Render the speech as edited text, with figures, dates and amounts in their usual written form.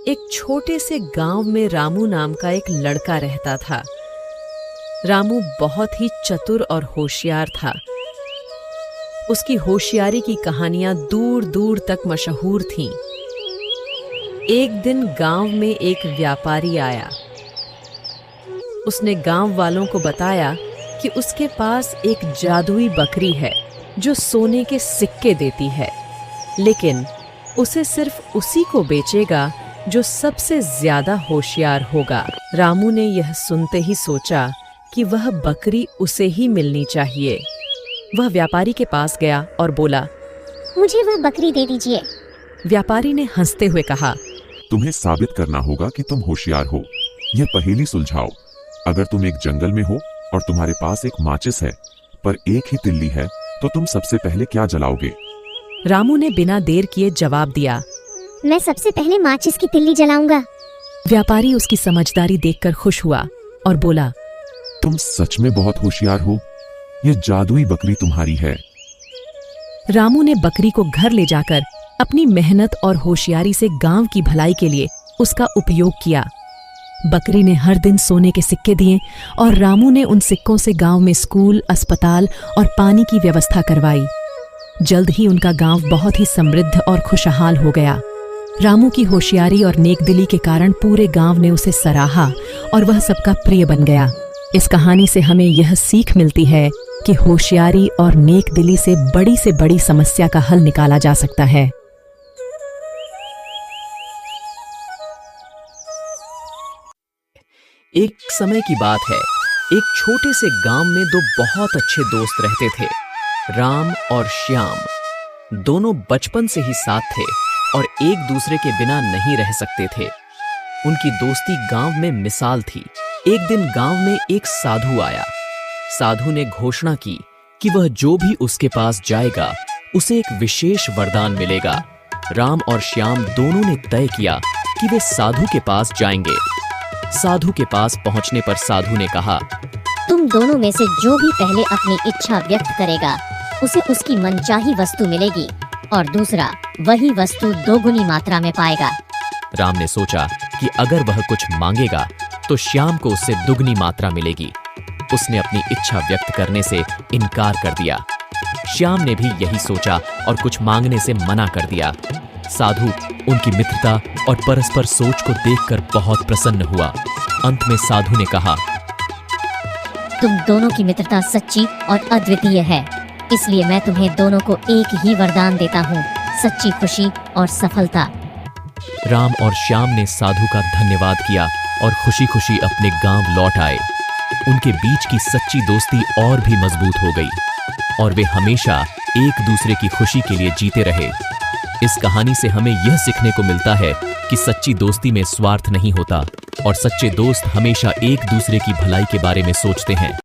एक छोटे से गांव में रामू नाम का एक लड़का रहता था। रामू बहुत ही चतुर और होशियार था। उसकी होशियारी की कहानियां दूर दूर तक मशहूर थीं। एक दिन गांव में एक व्यापारी आया। उसने गांव वालों को बताया कि उसके पास एक जादुई बकरी है जो सोने के सिक्के देती है, लेकिन उसे सिर्फ उसी को बेचेगा जो सबसे ज्यादा होशियार होगा। रामू ने यह सुनते ही सोचा कि वह बकरी उसे ही मिलनी चाहिए। वह व्यापारी के पास गया और बोला, मुझे वह बकरी दे दीजिए। व्यापारी ने हंसते हुए कहा, तुम्हें साबित करना होगा कि तुम होशियार हो। यह पहेली सुलझाओ। अगर तुम एक जंगल में हो और तुम्हारे पास एक माचिस है पर एक ही तिल्ली है, तो तुम सबसे पहले क्या जलाओगे? रामू ने बिना देर किए जवाब दिया, मैं सबसे पहले माचिस की तिल्ली जलाऊंगा। व्यापारी उसकी समझदारी देखकर खुश हुआ और बोला, तुम सच में बहुत होशियार हो। यह जादुई बकरी तुम्हारी है। रामू ने बकरी को घर ले जाकर अपनी मेहनत और होशियारी से गांव की भलाई के लिए उसका उपयोग किया। बकरी ने हर दिन सोने के सिक्के दिए और रामू ने उन सिक्कों से गांव में स्कूल, अस्पताल और पानी की व्यवस्था करवाई। जल्द ही उनका गांव बहुत ही समृद्ध और खुशहाल हो गया। रामू की होशियारी और नेकदिली के कारण पूरे गांव ने उसे सराहा और वह सबका प्रिय बन गया। इस कहानी से हमें यह सीख मिलती है कि होशियारी और नेकदिली से बड़ी समस्या का हल निकाला जा सकता है। एक समय की बात है, एक छोटे से गांव में दो बहुत अच्छे दोस्त रहते थे, राम और श्याम। दोनों बचपन से ही साथ थे और एक दूसरे के बिना नहीं रह सकते थे। उनकी दोस्ती गांव में मिसाल थी। एक दिन गांव में एक साधु आया। साधु ने घोषणा की कि वह जो भी उसके पास जाएगा उसे एक विशेष वरदान मिलेगा। राम और श्याम दोनों ने तय किया कि वे साधु के पास जाएंगे। साधु के पास पहुंचने पर साधु ने कहा, तुम दोनों में से जो भी पहले अपनी इच्छा व्यक्त करेगा उसे उसकी मनचाही वस्तु मिलेगी और दूसरा वही वस्तु दोगुनी मात्रा में पाएगा। राम ने सोचा कि अगर वह कुछ मांगेगा तो श्याम को उससे दुगनी मात्रा मिलेगी। उसने अपनी इच्छा व्यक्त करने से इनकार कर दिया। श्याम ने भी यही सोचा और कुछ मांगने से मना कर दिया। साधु उनकी मित्रता और परस्पर सोच को देखकर बहुत प्रसन्न हुआ। अंत में साधु ने कहा, तुम दोनों की मित्रता सच्ची और अद्वितीय है, इसलिए मैं तुम्हें दोनों को एक ही वरदान देता हूँ, सच्ची खुशी और सफलता। राम और श्याम ने साधु का धन्यवाद किया और खुशी खुशी अपने गांव लौट आए। उनके बीच की सच्ची दोस्ती और भी मजबूत हो गई और वे हमेशा एक दूसरे की खुशी के लिए जीते रहे। इस कहानी से हमें यह सीखने को मिलता है कि सच्ची दोस्ती में स्वार्थ नहीं होता और सच्चे दोस्त हमेशा एक दूसरे की भलाई के बारे में सोचते हैं।